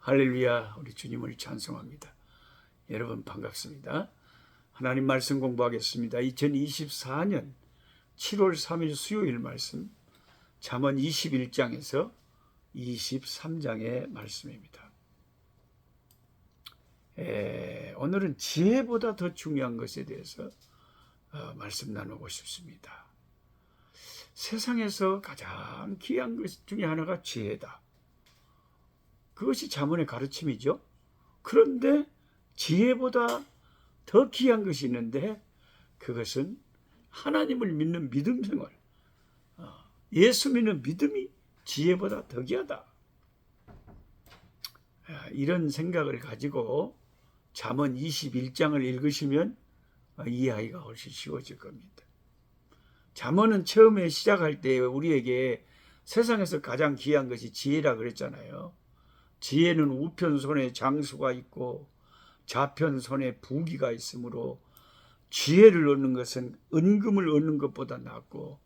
할렐루야, 우리 주님을 찬송합니다. 여러분 반갑습니다. 하나님 말씀 공부하겠습니다. 2024년 7월 3일 수요일 말씀 잠언 21장에서 23장의 말씀입니다. 오늘은 지혜보다 더 중요한 것에 대해서 말씀 나누고 싶습니다. 세상에서 가장 귀한 것 중에 하나가 지혜다. 그것이 잠언의 가르침이죠. 그런데 지혜보다 더 귀한 것이 있는데 그것은 하나님을 믿는 믿음 생활, 예수 믿는 믿음이 지혜보다 더 귀하다. 이런 생각을 가지고 잠언 21장을 읽으시면 이해하기가 훨씬 쉬워질 겁니다. 잠언은 처음에 시작할 때 우리에게 세상에서 가장 귀한 것이 지혜라 그랬잖아요. 지혜는 우편 손에 장수가 있고 좌편 손에 부귀가 있으므로 지혜를 얻는 것은 은금을 얻는 것보다 낫고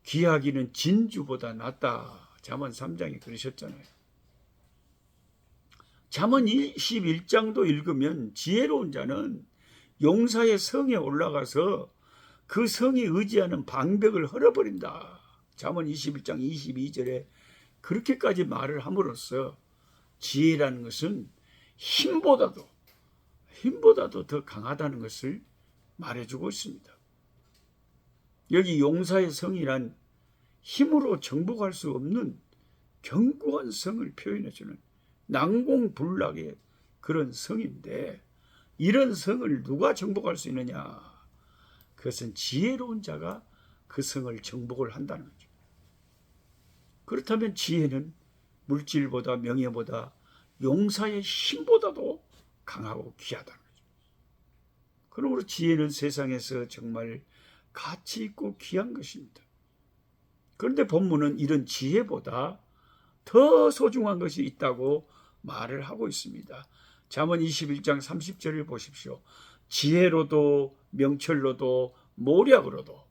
귀하기는 진주보다 낫다. 잠언 3장에 그러셨잖아요. 잠언 21장도 읽으면 지혜로운 자는 용사의 성에 올라가서 그 성이 의지하는 방벽을 헐어버린다. 잠언 21장 22절에 그렇게까지 말을 함으로써 지혜라는 것은 힘보다도 더 강하다는 것을 말해주고 있습니다. 여기 용사의 성이란 힘으로 정복할 수 없는 견고한 성을 표현해주는 난공불락의 그런 성인데 이런 성을 누가 정복할 수 있느냐? 그것은 지혜로운 자가 그 성을 정복을 한다는 거죠. 그렇다면 지혜는 물질보다 명예보다 용사의 힘보다도 강하고 귀하다는 거죠. 그러므로 지혜는 세상에서 정말 가치 있고 귀한 것입니다. 그런데 본문은 이런 지혜보다 더 소중한 것이 있다고 말을 하고 있습니다. 잠언 21장 30절을 보십시오. 지혜로도 명철로도 모략으로도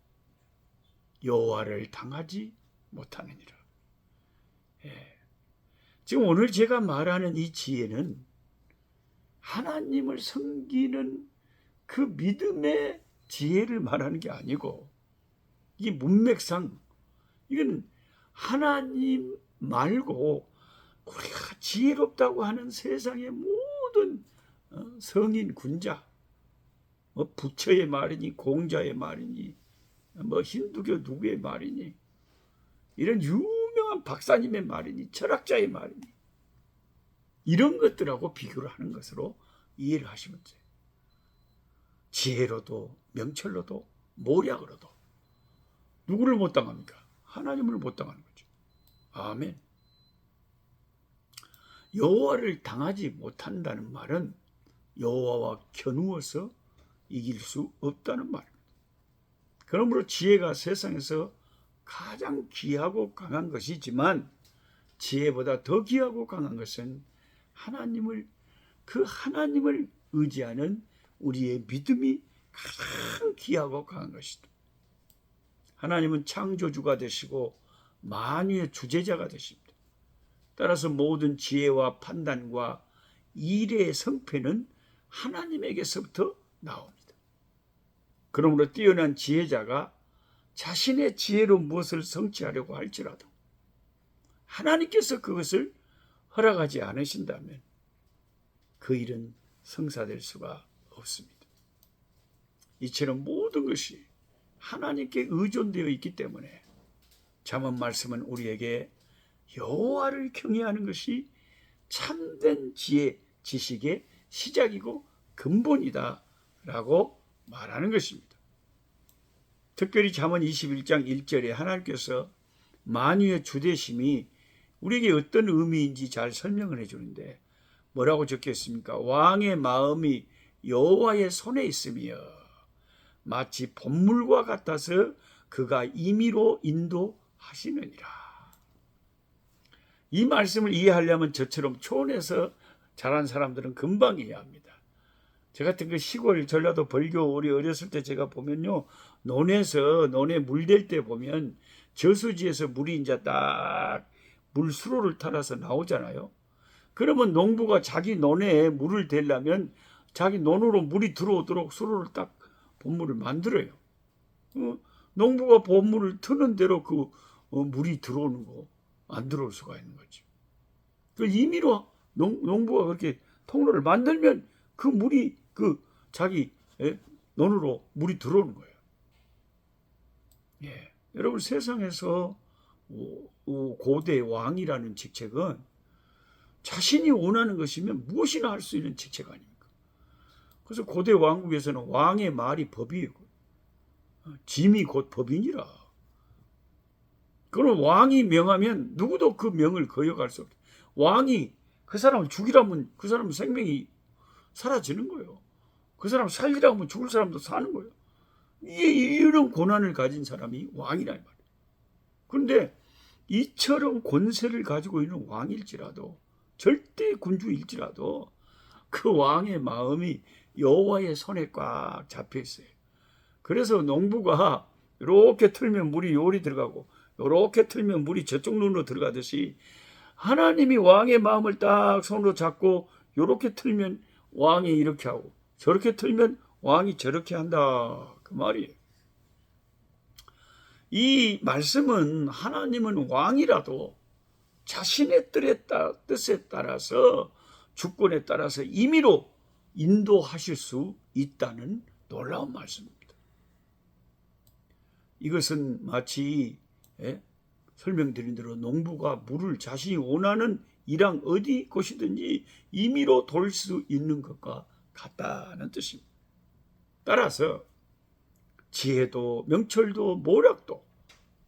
여호와를 당하지 못하느니라. 지금 오늘 제가 말하는 이 지혜는 하나님을 섬기는 그 믿음의 지혜를 말하는 게 아니고 이 문맥상 이건 하나님 말고 우리가 지혜롭다고 하는 세상의 모든 성인 군자, 부처의 말이니 공자의 말이니 힌두교 누구의 말이니 이런 유명한 박사님의 말이니 철학자의 말이니 이런 것들하고 비교를 하는 것으로 이해를 하시면 돼요. 지혜로도 명철로도 모략으로도 누구를 못 당합니까? 하나님을 못 당하는 거죠. 아멘. 여호와를 당하지 못한다는 말은 여호와와 겨누어서 이길 수 없다는 말입니다. 그러므로 지혜가 세상에서 가장 귀하고 강한 것이지만 지혜보다 더 귀하고 강한 것은 하나님을 의지하는 우리의 믿음이 가장 귀하고 강한 것이다. 하나님은 창조주가 되시고 만유의 주재자가 되십니다. 따라서 모든 지혜와 판단과 일의 성패는 하나님에게서부터 나옵니다. 그러므로 뛰어난 지혜자가 자신의 지혜로 무엇을 성취하려고 할지라도 하나님께서 그것을 허락하지 않으신다면 그 일은 성사될 수가 없습니다. 이처럼 모든 것이 하나님께 의존되어 있기 때문에 잠언 말씀은 우리에게 여호와를 경외하는 것이 참된 지혜, 지식의 시작이고 근본이다 라고 말하는 것입니다. 특별히 잠언 21장 1절에 하나님께서 만유의 주되심이 우리에게 어떤 의미인지 잘 설명을 해주는데 뭐라고 적혀 있습니까? 왕의 마음이 여호와의 손에 있으며 마치 본물과 같아서 그가 임의로 인도하시느니라. 이 말씀을 이해하려면 저처럼 초원에서 자란 사람들은 금방 이해합니다. 저 같은 그 시골 전라도 벌교 우리 어렸을 때 제가 보면요, 논에 물댈 때 보면 저수지에서 물이 이제 딱 물수로를 따라서 나오잖아요. 그러면 농부가 자기 논에 물을 대려면 자기 논으로 물이 들어오도록 수로를 딱 본물을 만들어요. 농부가 본물을 트는 대로 그 물이 들어오는 거 안 들어올 수가 있는 거죠. 그 임의로 농부가 그렇게 통로를 만들면 그 물이 그 자기 논으로 물이 들어오는 거예요. 예. 여러분 세상에서 고대 왕이라는 직책은 자신이 원하는 것이면 무엇이나 할 수 있는 직책 아닙니까? 그래서 고대 왕국에서는 왕의 말이 법이고 짐이 곧 법이니라. 그럼 왕이 명하면 누구도 그 명을 거역할 수 없다. 왕이 그 사람을 죽이라면 그 사람 생명이 사라지는 거예요. 그 사람 살리라고 하면 죽을 사람도 사는 거예요. 이런 고난을 가진 사람이 왕이라 말이에요. 그런데 이처럼 권세를 가지고 있는 왕일지라도 절대 군주일지라도 그 왕의 마음이 여호와의 손에 꽉 잡혀 있어요. 그래서 농부가 이렇게 틀면 물이 요리 들어가고 이렇게 틀면 물이 저쪽 눈으로 들어가듯이 하나님이 왕의 마음을 딱 손으로 잡고 이렇게 틀면 왕이 이렇게 하고 저렇게 틀면 왕이 저렇게 한다 그 말이에요. 이 말씀은 하나님은 왕이라도 자신의 뜻에 따라서 주권에 따라서 임의로 인도하실 수 있다는 놀라운 말씀입니다. 이것은 마치 설명드린 대로 농부가 물을 자신이 원하는 이랑 어디 곳이든지 임의로 돌 수 있는 것과 같다는 뜻입니다. 따라서 지혜도 명철도 모략도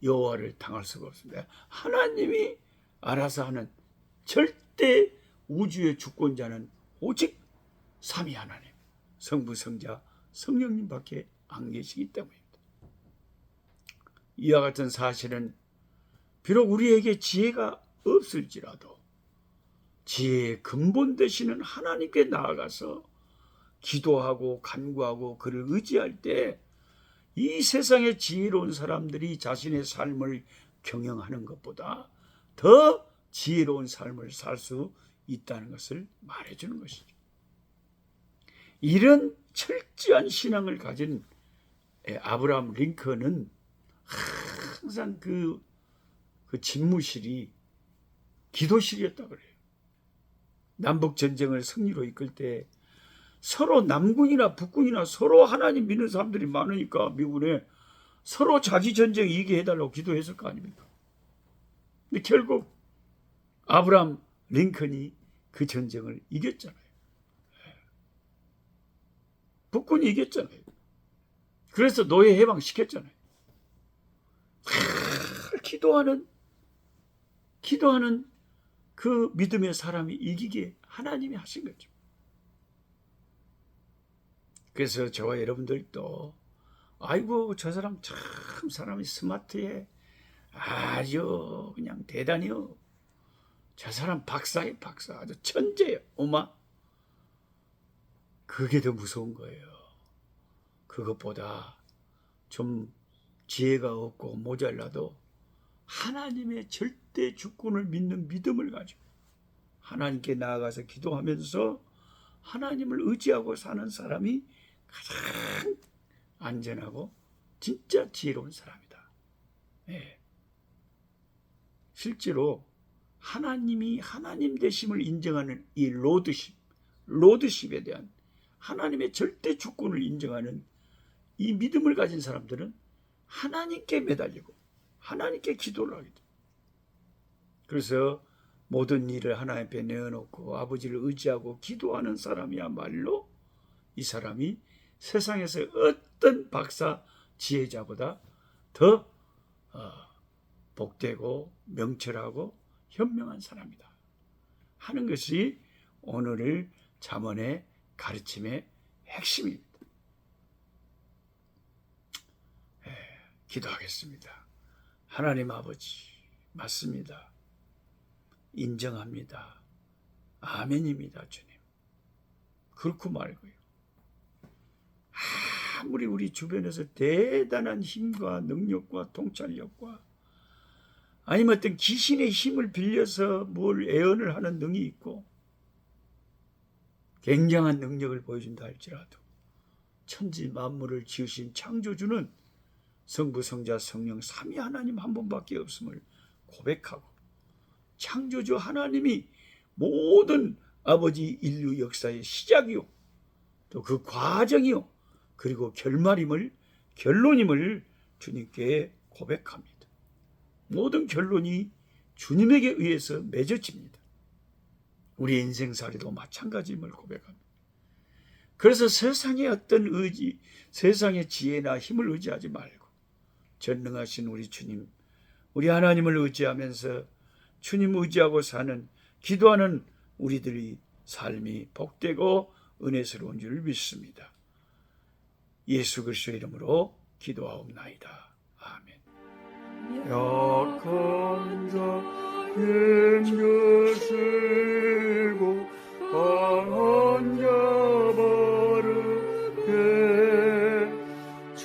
여호와를 당할 수가 없습니다. 하나님이 알아서 하는 절대 우주의 주권자는 오직 삼위 하나님, 성부, 성자, 성령님밖에 안 계시기 때문입니다. 이와 같은 사실은 비록 우리에게 지혜가 없을지라도 지혜의 근본 되시는 하나님께 나아가서 기도하고 간구하고 그를 의지할 때 이 세상의 지혜로운 사람들이 자신의 삶을 경영하는 것보다 더 지혜로운 삶을 살 수 있다는 것을 말해주는 것이죠. 이런 철저한 신앙을 가진 아브라함 링컨은 항상 그 집무실이 기도실이었다고 그래요. 남북전쟁을 승리로 이끌 때 서로 남군이나 북군이나 서로 하나님 믿는 사람들이 많으니까 미군에 서로 자기 전쟁 이기게 해달라고 기도했을 거 아닙니까? 근데 결국 아브라함 링컨이 그 전쟁을 이겼잖아요. 북군이 이겼잖아요. 그래서 노예 해방시켰잖아요. 기도하는 그 믿음의 사람이 이기게 하나님이 하신 거죠. 그래서 저와 여러분들도 아이고 저 사람 참 사람이 스마트해, 아주 그냥 대단해요, 저 사람 박사예요, 박사, 아주 천재예요, 오마, 그게 더 무서운 거예요. 그것보다 좀 지혜가 없고 모자라도 하나님의 절대 주권을 믿는 믿음을 가지고 하나님께 나아가서 기도하면서 하나님을 의지하고 사는 사람이 가장 안전하고 진짜 지혜로운 사람이다. 네. 실제로 하나님이 하나님 되심을 인정하는 이 로드십에 대한 하나님의 절대 주권을 인정하는 이 믿음을 가진 사람들은 하나님께 매달리고 하나님께 기도를 하게 됩니다. 그래서 모든 일을 하나님 앞에 내어놓고 아버지를 의지하고 기도하는 사람이야말로 이 사람이 세상에서 어떤 박사 지혜자보다 더 복되고 명철하고 현명한 사람이다 하는 것이 오늘 잠언의 가르침의 핵심입니다. 기도하겠습니다. 하나님 아버지, 맞습니다. 인정합니다. 아멘입니다. 주님. 그렇고 말고요. 아무리 우리 주변에서 대단한 힘과 능력과 통찰력과 아니면 어떤 귀신의 힘을 빌려서 뭘 애언을 하는 능이 있고 굉장한 능력을 보여준다 할지라도 천지 만물을 지으신 창조주는 성부, 성자, 성령 삼위 하나님 한 분밖에 없음을 고백하고 창조주 하나님이 모든 아버지 인류 역사의 시작이요 또 그 과정이요 그리고 결론임을 주님께 고백합니다. 모든 결론이 주님에게 의해서 맺어집니다. 우리 인생살이도 마찬가지임을 고백합니다. 그래서 세상의 어떤 의지, 세상의 지혜나 힘을 의지하지 말고 전능하신 우리 주님, 우리 하나님을 의지하면서 주님 의지하고 사는 기도하는 우리들의 삶이 복되고 은혜스러운 줄 믿습니다. 예수 그리스도의 이름으로 기도하옵나이다. 아멘. 약한 자 힘주시고 강한 자 바르게 주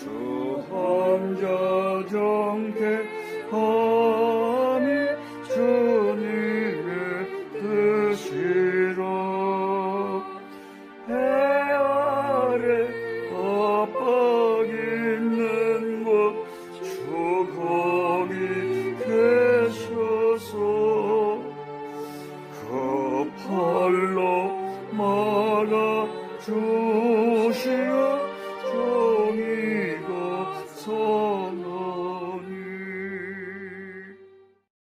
환자 정케함이 주님의 뜻이라. 해 아래 압박 있는 곳 주 거기 계셔서 그 팔로 막아 주시오.